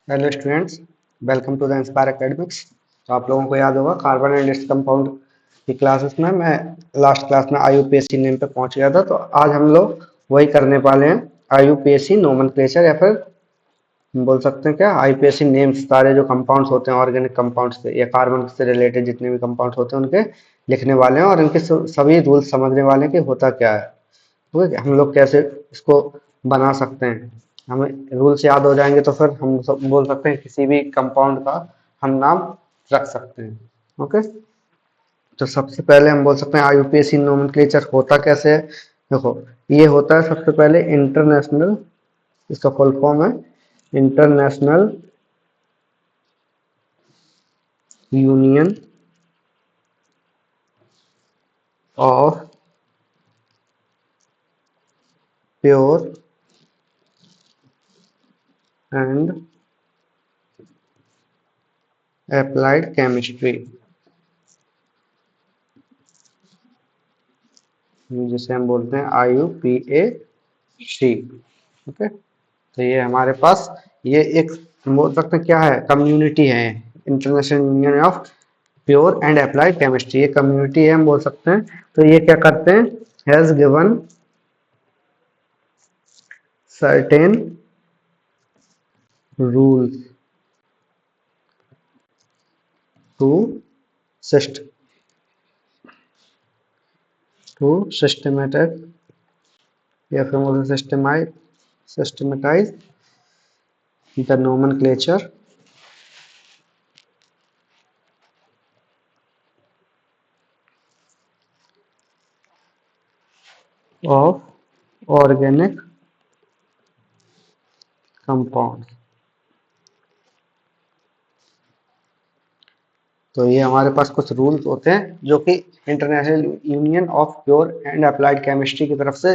Hello students, welcome to the inspire academics. तो आप लोगों को याद होगा कार्बन एंड इट्स कंपाउंड की क्लासेस में मैं लास्ट क्लास में आईयूपीएसी नेम पे पहुंच गया था। तो आज हम लोग वही करने वाले हैं, आईयूपीएसी नोमेनक्लेचर, या फिर हम बोल सकते हैं क्या, आईयूपीएसी नेम्स। सारे जो कंपाउंड्स होते हैं ऑर्गेनिक कंपाउंड्स से या कार्बन से रिलेटेड जितने भी कंपाउंड्स होते हैं उनके लिखने वाले हैं और इनके सभी रूल्स समझने वाले हैं कि होता क्या है। ठीक है, हम लोग कैसे इसको बना सकते हैं। हमें रूल्स याद हो जाएंगे तो फिर हम सब बोल सकते हैं किसी भी कंपाउंड का हम नाम रख सकते हैं। ओके, तो सबसे पहले हम बोल सकते हैं आईयूपीएसी नोमेनक्लेचर होता कैसे है। देखो, ये होता है सबसे पहले इंटरनेशनल, इसका फुल फॉर्म है international union of pure and applied chemistry, जिसे हम बोलते हैं आईयूपीएसी। ओके, तो ये हमारे पास ये एक बोल सकते हैं क्या है, कम्युनिटी है, international union of pure and applied chemistry. ये कम्युनिटी है हम बोल सकते हैं। तो ये क्या करते हैं, has given certain rules to sist to systematic, या फिर बोल systematize the nomenclature of organic compound. तो ये हमारे पास कुछ रूल्स होते हैं जो कि international union of pure and applied chemistry की तरफ से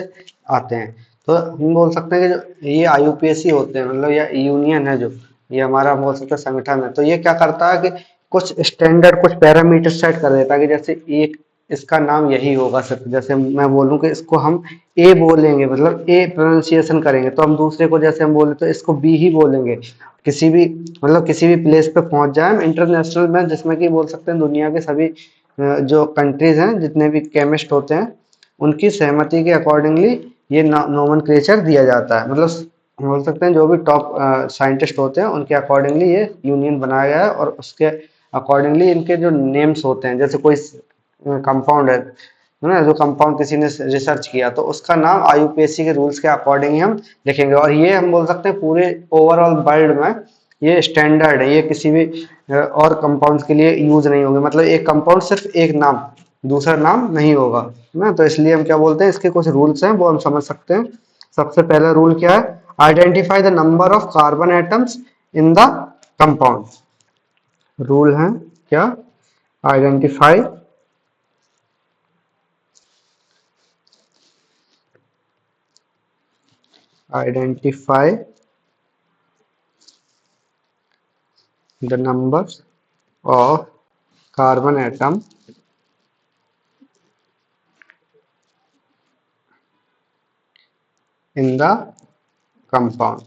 आते हैं। तो हम बोल सकते हैं कि जो ये आईयूपीएसी होते हैं, मतलब या यूनियन है, जो ये हमारा बोल सकते हैं संगठन है, तो ये क्या करता है कि कुछ स्टैंडर्ड, कुछ पैरामीटर सेट कर देता है कि जैसे एक इसका नाम यही होगा। सिर्फ जैसे मैं बोलूं कि इसको हम ए बोलेंगे, मतलब ए प्रोनाउंसिएशन करेंगे, तो हम दूसरे को जैसे हम बोले तो इसको बी ही बोलेंगे। किसी भी मतलब किसी भी प्लेस पे पहुंच जाए हम इंटरनेशनल में, जिसमें कि बोल सकते हैं दुनिया के सभी जो कंट्रीज हैं, जितने भी केमिस्ट होते हैं, उनकी सहमति के अकॉर्डिंगली ये नोमेनक्लेचर दिया जाता है। मतलब बोल सकते हैं जो भी टॉप साइंटिस्ट होते हैं उनके अकॉर्डिंगली ये यूनियन बनाया गया है, और उसके अकॉर्डिंगली इनके जो नेम्स होते हैं, जैसे कोई कंपाउंड है ना, जो कंपाउंड किसी ने रिसर्च किया तो उसका नाम आईयूपीएसी के रूल्स के अकॉर्डिंग ही हम लिखेंगे। और ये हम बोल सकते हैं पूरे ओवरऑल वर्ल्ड में ये स्टैंडर्ड है, ये किसी भी और कंपाउंड्स के लिए यूज नहीं होंगे। मतलब एक कंपाउंड सिर्फ एक नाम, दूसरा नाम नहीं होगा, है ना। तो इसलिए हम क्या बोलते हैं, इसके कुछ रूल्स हैं वो हम समझ सकते हैं। सबसे पहला रूल क्या है, identify the number of carbon atoms in the compound. Rule है क्या, identify identify the numbers of carbon atom in the compound,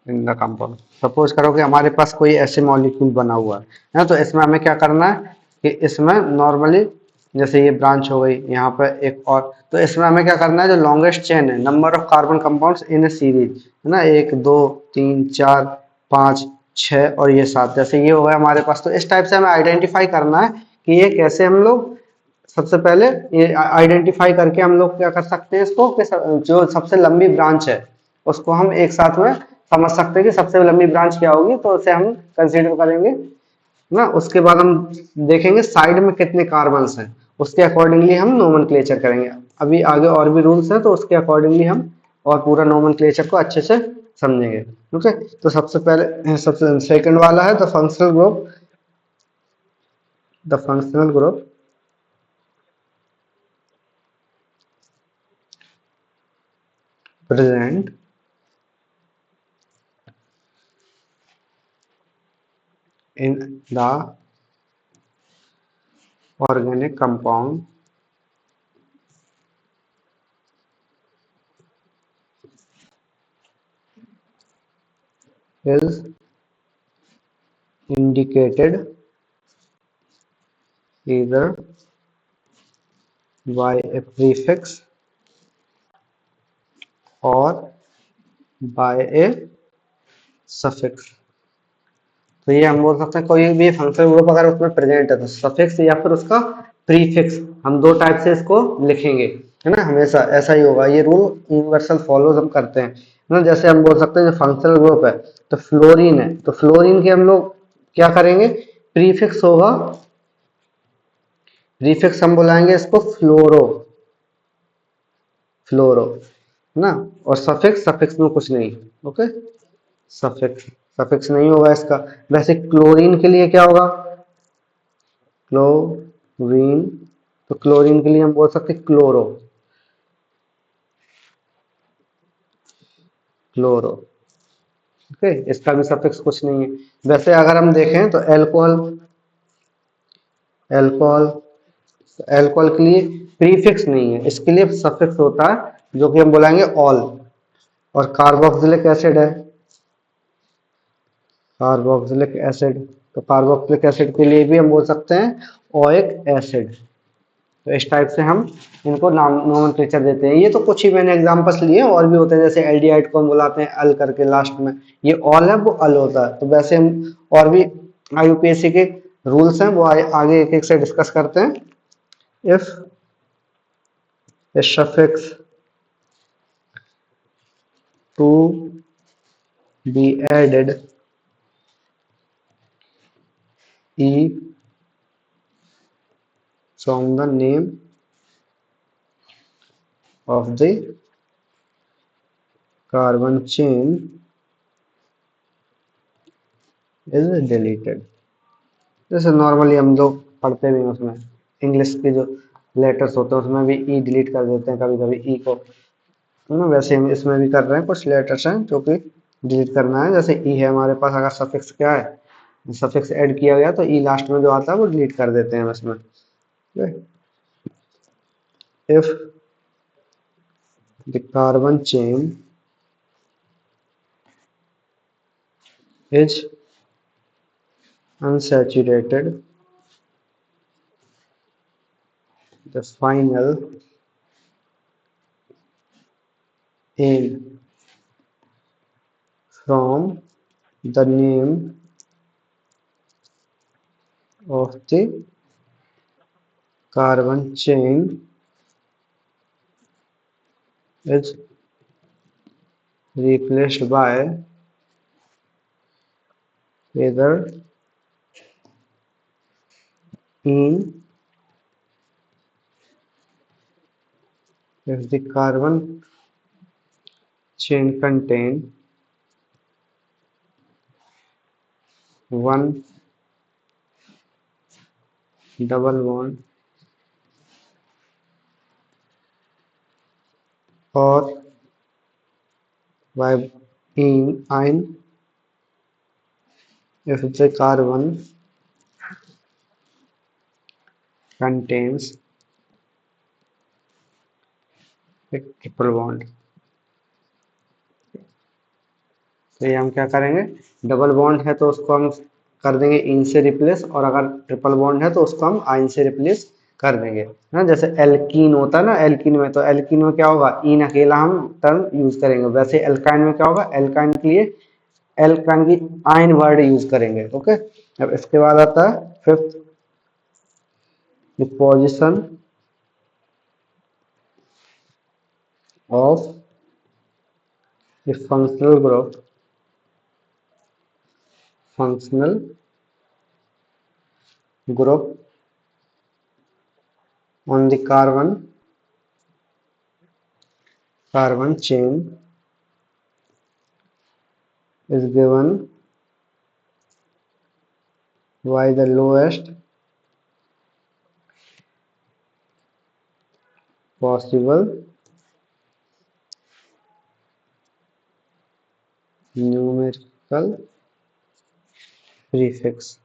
in the compound. Suppose करो कि हमारे पास कोई ऐसे मॉलिक्यूल बना हुआ है ना, तो इसमें हमें क्या करना है कि इसमें नॉर्मली जैसे ये ब्रांच हो गई, यहाँ पे एक और, तो इसमें हमें क्या करना है, जो लॉन्गेस्ट चेन है, number of carbon compounds in A series, है ना, एक दो तीन चार पाँच छः और ये सात, जैसे ये हो गया हमारे पास। तो इस टाइप से हमें आइडेंटिफाई करना है कि ये कैसे हम लोग सबसे पहले ये आइडेंटिफाई करके हम लोग क्या कर सकते हैं इसको कि जो सबसे लंबी ब्रांच है उसको हम एक साथ में समझ सकते हैं कि सबसे लंबी ब्रांच क्या होगी, तो उसे हम कंसीडर करेंगे ना। उसके बाद हम देखेंगे साइड में कितने कार्बन्स हैं, उसके अकॉर्डिंगली हम नोमेनक्लेचर करेंगे। अभी आगे और भी रूल्स हैं तो उसके अकॉर्डिंगली हम और पूरा नोमेनक्लेचर को अच्छे से समझेंगे। ओके, तो सबसे पहले सबसे सेकंड वाला है the functional group present in the organic compound is indicated either by a prefix or by a suffix। तो ये हम बोल सकते हैं कोई भी फंक्शनल ग्रुप अगर उसमें प्रेजेंट है तो सफिक्स या फिर उसका प्रीफिक्स, हम दो टाइप से इसको लिखेंगे, है ना, हमेशा ऐसा ही होगा। ये रूल यूनिवर्सल फॉलो हम करते हैं ना। जैसे हम बोल सकते हैं जो फंक्शनल ग्रुप है तो फ्लोरीन है, तो फ्लोरीन के हम लोग क्या करेंगे, प्रीफिक्स होगा, प्रीफिक्स हम बुलाएंगे इसको फ्लोरो, फ्लोरो, है ना। और सफिक्स, सफिक्स में कुछ नहीं, ओके, सफिक्स, सफिक्स नहीं होगा इसका। वैसे क्लोरीन के लिए क्या होगा, क्लोरीन, तो क्लोरीन के लिए हम बोल सकते हैं क्लोरो, क्लोरो, ओके, इसका भी सफिक्स कुछ नहीं है। वैसे अगर हम देखें तो एल्कोहल, एल्कोहल, एल्कोहल के लिए प्रीफिक्स नहीं है, इसके लिए सफिक्स होता है जो कि हम बुलाएंगे ऑल। और कार्बोक्सिलिक एसिड है, कार्बोक्सिलिक एसिड, तो कार्बोक्सिलिक एसिड के लिए भी हम बोल सकते हैं ओइक एसिड। तो इस टाइप से हम इनको नाम नोमेनक्लेचर देते हैं। ये तो कुछ ही मैंने एग्जांपल्स लिए, और भी होते हैं जैसे एल्डिहाइड को हम बुलाते हैं अल करके लास्ट में, ये ऑल है वो अल होता है। तो वैसे हम और भी आईयूपीएससी के रूल्स हैं वो आगे एक एक से डिस्कस करते हैं। If a suffix to be added e from the name of the carbon chain is deleted। जैसे नॉर्मली हम लोग पढ़ते भी हैं उसमें, इंग्लिश के जो लेटर्स होते हैं उसमें भी ई डिलीट कर देते हैं कभी कभी ई को, है ना। वैसे हम इसमें भी कर रहे हैं, कुछ लेटर्स हैं जो कि डिलीट करना है। जैसे ई है हमारे पास, अगर सफिक्स क्या है, सफिक्स ऐड किया गया तो ई लास्ट में जो आता है वो डिलीट कर देते हैं इसमें। If the carbon chain is unsaturated, the final aim from the name of the carbon chain is replaced by either in if the carbon chain contain one double bond or by in if the carbon contains a triple bond। तो ये हम क्या करेंगे, double bond है तो उसको हम कर देंगे इन से रिप्लेस, और अगर ट्रिपल बॉन्ड है तो उसको हम आइन से रिप्लेस कर देंगे, ना। जैसे एल्कीन होता है ना, एल्कीन में, तो एल्कीन में क्या होगा, इन अकेला हम टर्म यूज करेंगे। वैसे एल्काइन में क्या होगा, एल्काइन के लिए एल्काइन की आइन वर्ड यूज करेंगे, ओके। अब इसके बाद आता है fifth, the position of the functional group, functional group on the carbon chain is given by the lowest possible numerical prefix,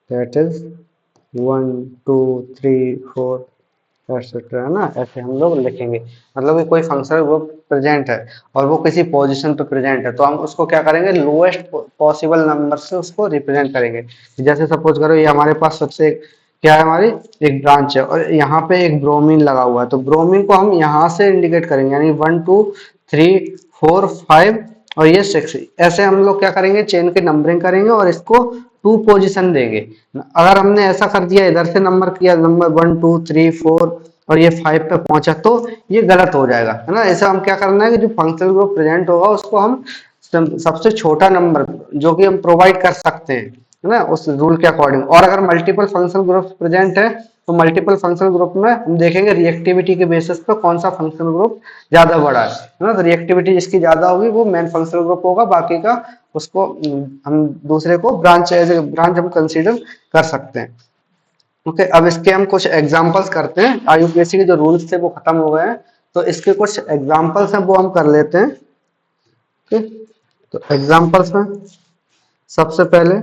that is 1 2 3 4, etcetera, है ना, ऐसे हम लोग लिखेंगे। मतलब कि कोई फंक्शनल ग्रुप प्रेजेंट है और वो किसी पोजीशन पे प्रेजेंट है, तो हम उसको क्या करेंगे, लोएस्ट पॉसिबल नंबर से उसको रिप्रेजेंट करेंगे। जैसे सपोज करो ये हमारे पास सबसे क्या है, हमारी एक ब्रांच है और यहाँ पे एक ब्रोमीन लगा हुआ है, तो ब्रोमीन को हम यहाँ से इंडिकेट करेंगे, यानी 1 2 3 4 5 और ये 6। ऐसे हम लोग क्या करेंगे, चेन की नंबरिंग करेंगे और इसको 2 पोजीशन देंगे। अगर हमने ऐसा कर दिया, इधर से नंबर किया, नंबर 1 2 3 4 और ये 5 पे पहुंचा, तो ये गलत हो जाएगा, है ना। ऐसा हम क्या करना है कि जो फंक्शनल ग्रुप प्रेजेंट होगा उसको हम सबसे छोटा नंबर जो कि हम प्रोवाइड कर सकते हैं, है ना, उस रूल के अकॉर्डिंग। और अगर मल्टीपल फंक्शनल ग्रुप प्रेजेंट है, तो मल्टीपल फंक्शनल ग्रुप में हम देखेंगे रिएक्टिविटी के बेसिस पे कौन सा फंक्शनल ग्रुप ज्यादा बड़ा है ना। तो रिएक्टिविटी जिसकी ज्यादा होगी वो मेन फंक्शनल ग्रुप होगा, बाकी का उसको हम दूसरे को ब्रांच एज ए ब्रांच हम कंसीडर कर सकते हैं। ओके, अब इसके हम कुछ एग्जांपल्स करते हैं। आईयूपीएसी के जो रूल्स थे वो खत्म हो गए हैं, तो इसके कुछ एग्जांपल्स हैं वो हम कर लेते हैं। ओके, तो एग्जांपल्स में सबसे पहले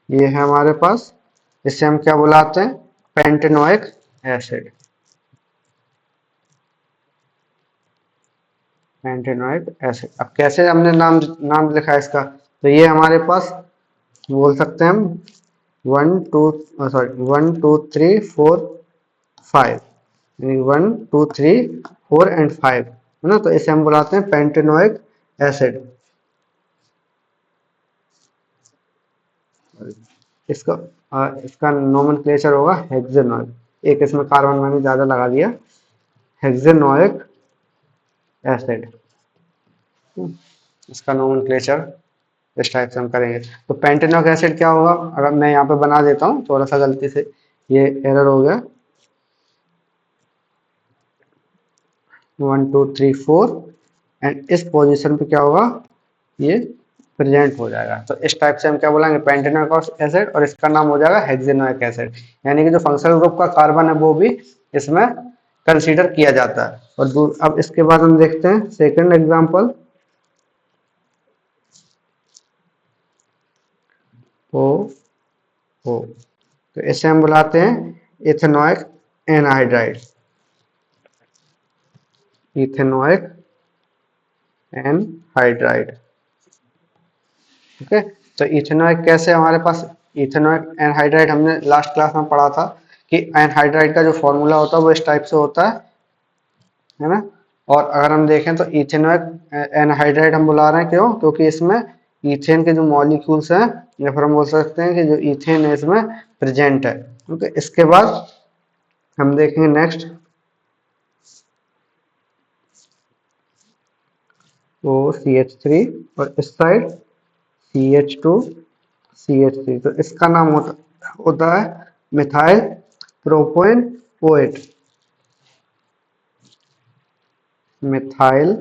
ये है हमारे पास, इसे हम क्या बुलाते हैं, पेंटेनोइक एसिड। पेंटेनोइक एसिड, अब कैसे हमने नाम नाम लिखा है इसका, तो ये हमारे पास बोल सकते हैं हम 1 2 3 4 5, यानी 1 2 3 4 एंड 5, है ना। तो इसे हम बुलाते हैं पेंटेनोइक एसिड। इसका इसका नोमेनक्लेचर होगा हेक्सेनोइक। एक इसमें कार्बन मैंने ज्यादा लगा दिया, हेक्सेनोइक एसिड। इसका नोमेनक्लेचर इस टाइप से हम करेंगे। तो पेंटेनोइक एसिड क्या होगा, अगर मैं यहाँ पे बना देता हूँ, थोड़ा सा गलती से ये एरर हो गया, 1 2 3 4 एंड इस पोजीशन पे क्या होगा, ये प्रेजेंट हो जाएगा। तो इस टाइप से हम क्या बोलेंगे, पेंटेनोइक एसिड, और इसका नाम हो जाएगा हेक्सेनोइक एसिड, यानी कि जो फंक्शनल ग्रुप का कार्बन है वो भी इसमें कंसीडर किया जाता है। और अब इसके बाद हम देखते हैं सेकंड एग्जांपल, ओ ओ, तो इसे हम बुलाते हैं ethanoic anhydride. Ethanoic anhydride. Okay, तो इथेनॉइक कैसे हमारे पास, इथेनॉइक एनहाइड्राइड हमने लास्ट क्लास में पढ़ा था कि एनहाइड्राइड का जो फॉर्मूला होता है वो इस टाइप से होता है ना। और अगर हम देखें तो इथेनॉइक एनहाइड्राइड हम बुला रहे हैं क्यों, क्योंकि इसमें इथेन के जो मॉलिक्यूल्स हैं, या फिर हम बोल सकते हैं कि जो इथेन है इसमें प्रेजेंट है। ओके, इसके बाद हम देखेंगे नेक्स्ट, ओ CH3 और इस साइड CH2CH3, तो इसका नाम होता है methyl propanoate. Methyl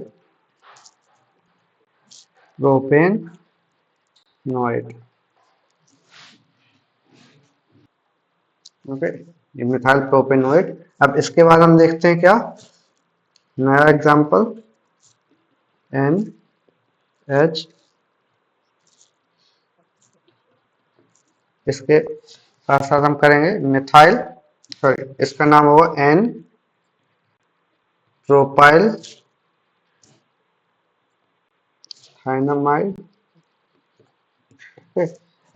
propanoate. Okay, ये मिथाइल प्रोपेन ओएट। अब इसके बाद हम देखते हैं क्या, नया एग्जांपल, NH, इसके साथ साथ हम करेंगे मिथाइल, सॉरी इसका नाम होगा N प्रोपाइल थायनामाइड।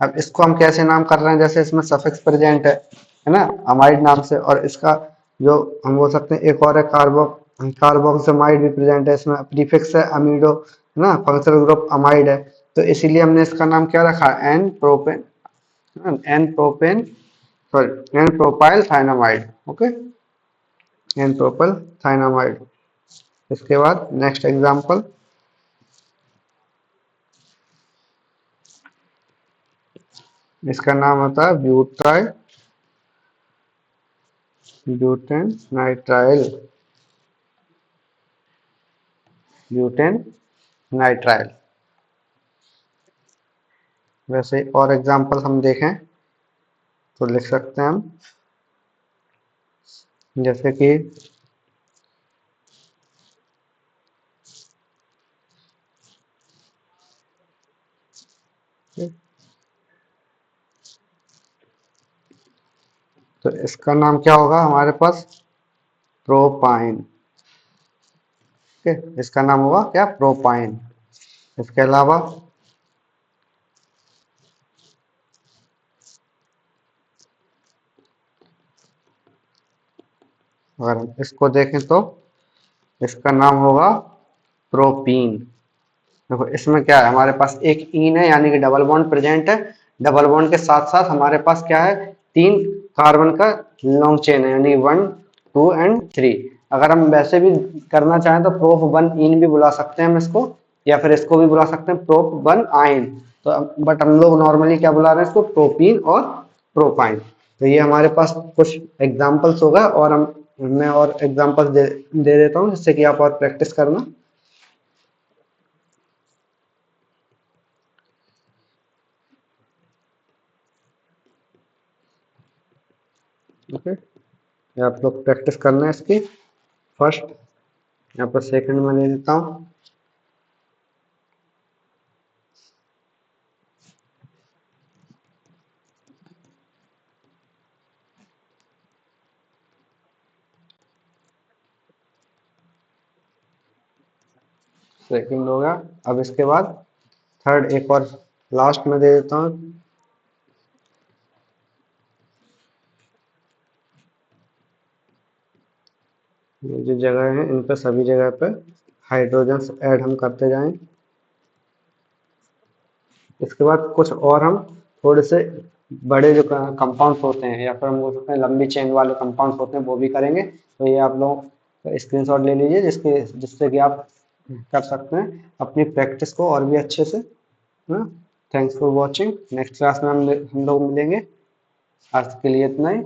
अब इसको हम कैसे नाम कर रहे हैं, जैसे इसमें सफिक्स प्रेजेंट है ना, अमाइड नाम से, और इसका जो हम बोल सकते हैं एक और है कार्बोक्सिमाइड भी प्रेजेंट है, इसमें प्रीफिक्स है अमीडो, है ना, फंक्शनल ग्रुप अमाइड है। तो इसीलिए हमने इसका नाम क्या रखा, N propane, sorry N propyl thionamide. Okay, N propyl thionamide. इसके बाद नेक्स्ट एग्जांपल, इसका नाम होता है ब्यूटेन नाइट्राइल। Butane nitrile. वैसे और एग्जांपल हम देखें तो लिख सकते हैं हम, जैसे कि तो इसका नाम क्या होगा हमारे पास? प्रोपाइन। ठीक है, इसका नाम होगा क्या? प्रोपाइन। इसके अलावा अगर हम इसको देखें तो इसका नाम होगा प्रोपीन। देखो इसमें क्या है, हमारे पास एक ईन है यानी कि डबल बॉन्ड प्रेजेंट है। डबल बॉन्ड के साथ साथ हमारे पास क्या है, तीन कार्बन का लॉन्ग चेन है यानी 1 2 एंड 3। अगर हम वैसे भी करना चाहें तो प्रोप 1 इन भी बुला सकते हैं हम इसको, या फिर इसको भी बुला सकते हैं प्रोप 1 आइन। तो बट हम लोग नॉर्मली क्या बुला रहे हैं इसको? प्रोपीन और प्रोपाइन। तो ये हमारे पास कुछ एग्जाम्पल्स होगा, और मैं और एग्जाम्पल्स दे देता हूँ जिससे कि आप और प्रैक्टिस करना। ओके, ये आप लोग प्रैक्टिस करना है इसकी। फर्स्ट यहाँ पर सेकंड में ले लेता हूँ। सेकंड हो गया। अब इसके बाद थर्ड एक और लास्ट में दे देता हूँ। ये जो जगह है इन पे सभी जगह पे हाइड्रोजन ऐड हम करते जाएं। इसके बाद कुछ और हम थोड़े से बड़े जो कंपाउंड्स होते हैं, या फिर हम बोल सकते हैं लंबी चेन वाले कंपाउंड्स होते हैं, वो भी करेंगे। तो ये आप लोग स्क्रीनशॉट ले लीजिए जिससे कि आप कर सकते हैं अपनी प्रैक्टिस को और भी अच्छे से। Thanks for watching. Next class में हम लोग मिलेंगे। आज के लिए इतना ही।